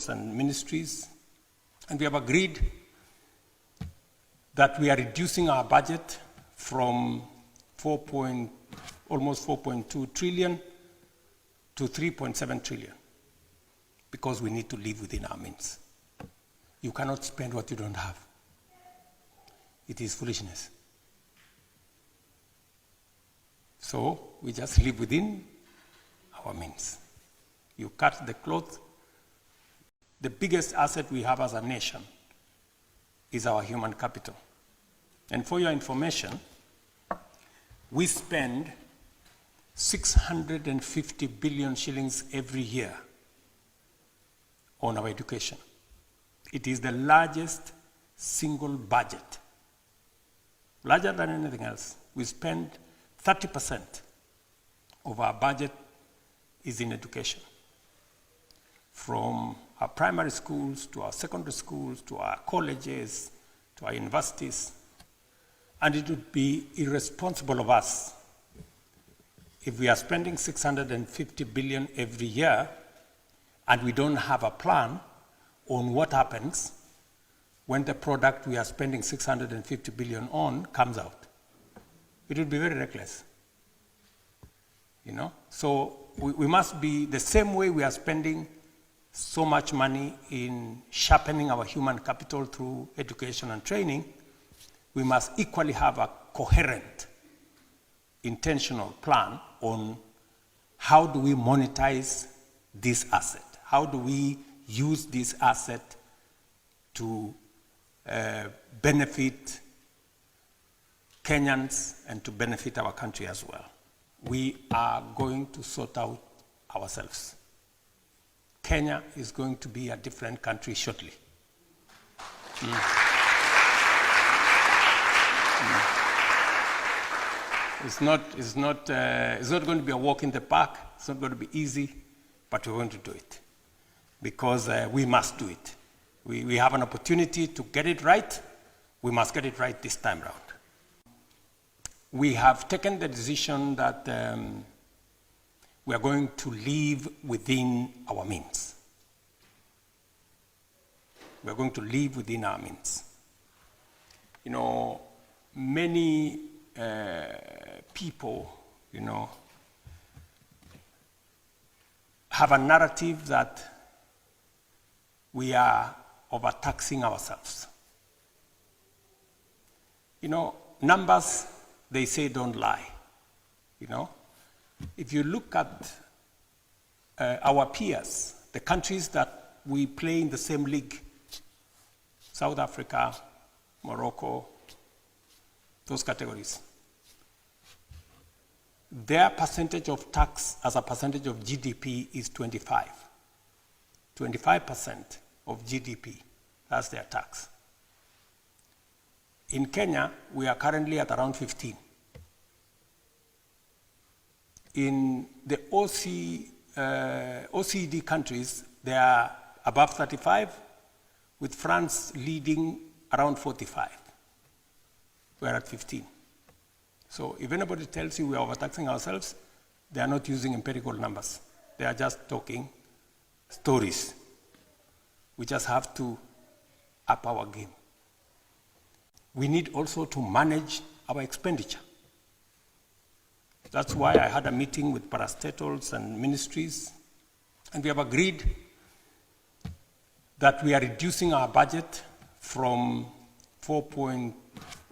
parastatals and ministries, and we have agreed that we are reducing our budget from almost 4.2 trillion to 3.7 trillion because we need to live within our means. You cannot spend what you don't have. It is foolishness. So we just live within our means. You cut the cloth. The biggest asset we have as a nation is our human capital. And for your information, we spend 650 billion shillings every year on our education. It is the largest single budget, larger than anything else. We spend 30% of our budget is in education. From our primary schools to our secondary schools to our colleges to our universities. And it would be irresponsible of us if we are spending 650 billion every year and we don't have a plan on what happens when the product we are spending 650 billion on comes out. It would be very reckless. You know? So we must be the same way we are spending so much money in sharpening our human capital through education and training. We must equally have a coherent, intentional plan on how do we monetize this asset? How do we use this asset to benefit Kenyans and to benefit our country as well? We are going to sort out ourselves. Kenya is going to be a different country shortly. It's not going to be a walk in the park. It's not going to be easy, but we're going to do it because we must do it. We have an opportunity to get it right. We must get it right this time around. We have taken the decision that we are going to live within our means. We are going to live within our means. You know, many people, you know, have a narrative that we are overtaxing ourselves. You know, numbers, they say don't lie, you know. If you look at our peers, the countries that we play in the same league, South Africa, Morocco, those categories, their percentage of tax as a percentage of GDP is 25. 25% of GDP, that's their tax. In Kenya, we are currently at around 15. In the OECD countries, they are above 35, with France leading around 45. We're at 15. So if anybody tells you we are overtaxing ourselves, they are not using empirical numbers. They are just talking stories. We just have to up our game. We need also to manage our expenditure. That's why I had a meeting with parastatals and ministries, and we have agreed that we are reducing our budget from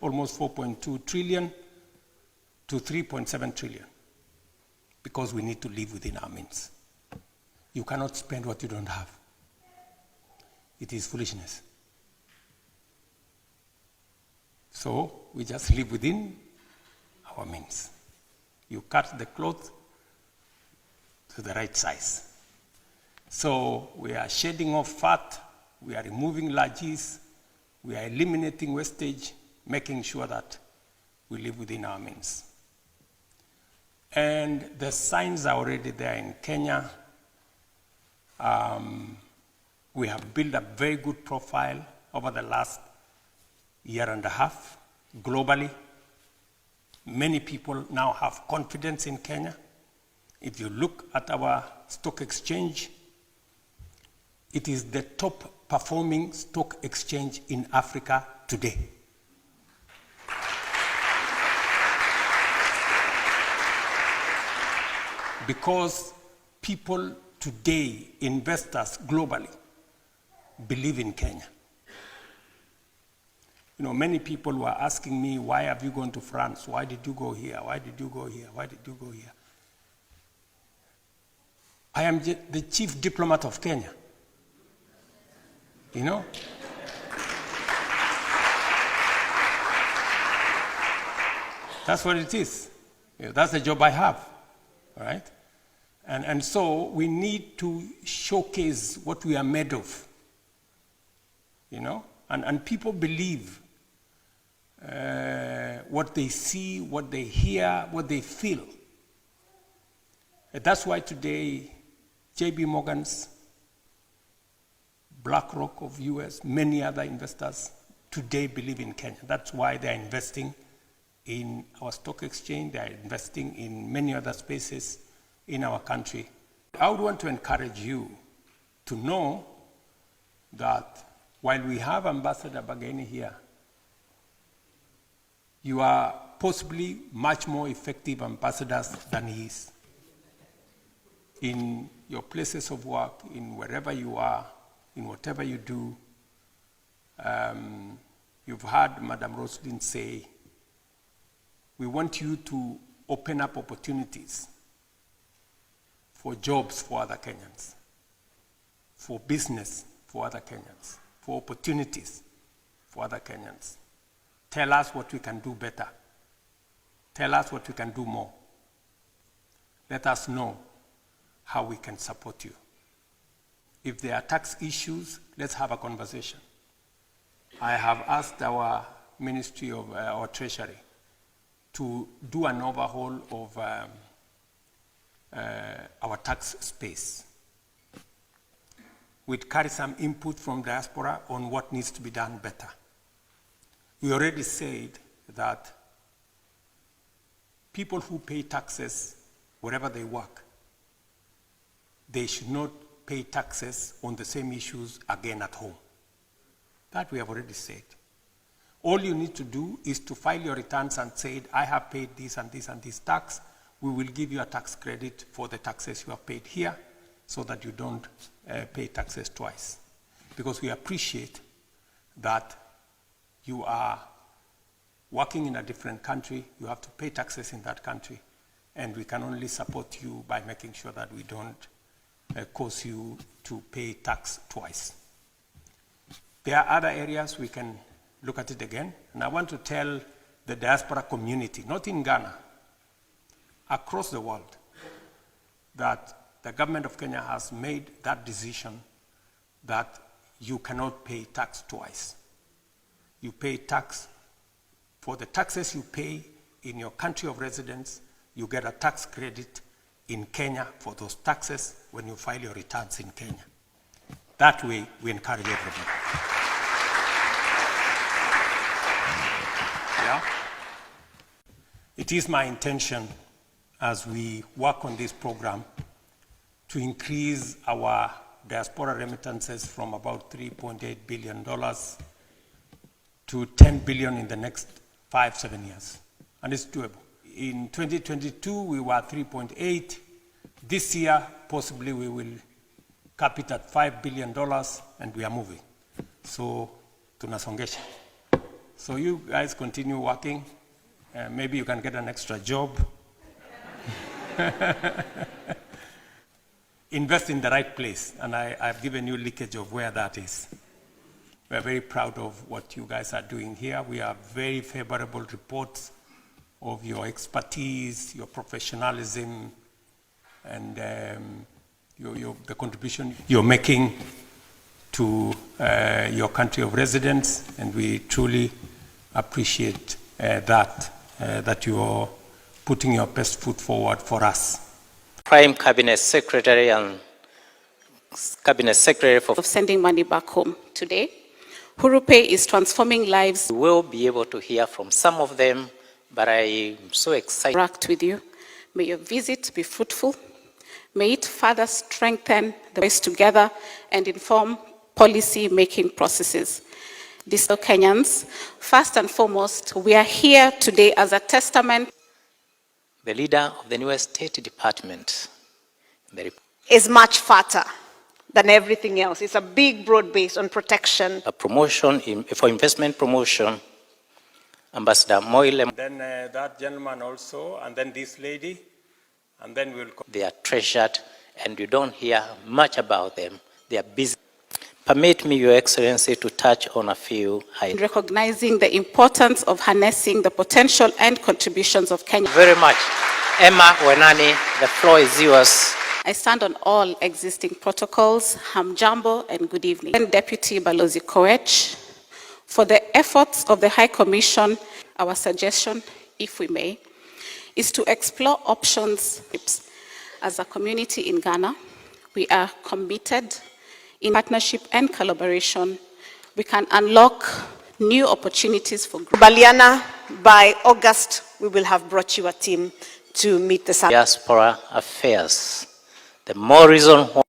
almost 4.2 trillion to 3.7 trillion because we need to live within our means. You cannot spend what you don't have. It is foolishness. So we just live within our means. You cut the cloth to the right size. So we are shedding off fat, we are removing largesse, we are eliminating wastage, making sure that we live within our means. And the signs are already there in Kenya. We have built a very good profile over the last year and a half globally. Many people now have confidence in Kenya. If you look at our stock exchange, It is the top performing stock exchange in Africa today. Because people today, investors globally, believe in Kenya. You know, many people were asking me, why have you gone to France? Why did you go here? Why did you go here? Why did you go here? I am the chief diplomat of Kenya. You know? That's what it is. That's the job I have, all right? And so we need to showcase what we are made of, you know? And people believe what they see, what they hear, what they feel. And that's why today, JB Morgan's, BlackRock of US, many other investors today believe in Kenya. That's why they're investing in our stock exchange, they're investing in many other spaces in our country. I would want to encourage you to know that while we have Ambassador Bageni here, you are possibly much more effective ambassadors than he is. In your places of work, in wherever you are, in whatever you do, you've heard Madam Roslyn say, we want you to open up opportunities for jobs for other Kenyans, for business for other Kenyans, for opportunities for other Kenyans. Tell us what we can do better. Tell us what we can do more. Let us know how we can support you. If there are tax issues, let's have a conversation. I have asked our Ministry of our Treasury to do an overhaul of our tax space. We'd carry some input from diaspora on what needs to be done better. We already said that people who pay taxes wherever they work, they should not pay taxes on the same issues again at home. That we have already said. All you need to do is to file your returns and say, I have paid this and this and this tax. We will give you a tax credit for the taxes you have paid here so that you don't pay taxes twice. Because we appreciate that you are working in a different country, you have to pay taxes in that country, and we can only support you by making sure that we don't cause you to pay tax twice. There are other areas we can look at it again, and I want to tell the diaspora community, not in Ghana, across the world, that the government of Kenya has made that decision that you cannot pay tax twice. You pay tax for the taxes you pay in your country of residence, you get a tax credit in Kenya for those taxes when you file your returns in Kenya. That way, we encourage everybody. Yeah? It is my intention as we work on this program to increase our diaspora remittances from about $3.8 billion to $10 billion in the next 5-7 years. And it's doable. In 2022, we were 3.8. This year, possibly we will cap it at $5 billion, and we are moving. So, tunasongesha. So you guys continue working. Maybe you can get an extra job. Invest in the right place, and I've given you leakage of where that is. We're very proud of what you guys are doing here. We have very favorable reports of your expertise, your professionalism, and the contribution you're making to your country of residence, and we truly appreciate that you're putting your best foot forward for us. Prime Cabinet Secretary and Cabinet Secretary for sending money back home today. Uhuru Pay is transforming lives. We will be able to hear from some of them, but I'm so excited. Interact with you. May your visit be fruitful. May it further strengthen the voice together and inform policy-making processes. Kenyans, first and foremost, we are here today as a testament. The leader of the new State Department is much fatter than everything else. It's a big, broad base on protection. A promotion for investment promotion, Ambassador Moile. Then that gentleman also, and then this lady, and then we'll... They are treasured, and you don't hear much about them. They are busy. Permit me, Your Excellency, to touch on a few highlights. Recognizing the importance of harnessing the potential and contributions of Kenya. Very much. Emma Wenani, the floor is yours. I stand on all existing protocols. Hamjambo and good evening. And Deputy Balozi Koech, for the efforts of the High Commission, our suggestion, if we may, is to explore options. As a community in Ghana, we are committed in partnership and collaboration. We can unlock new opportunities for growth. Baliana, by August, we will have brought you a team to meet the Diaspora affairs. The more reason why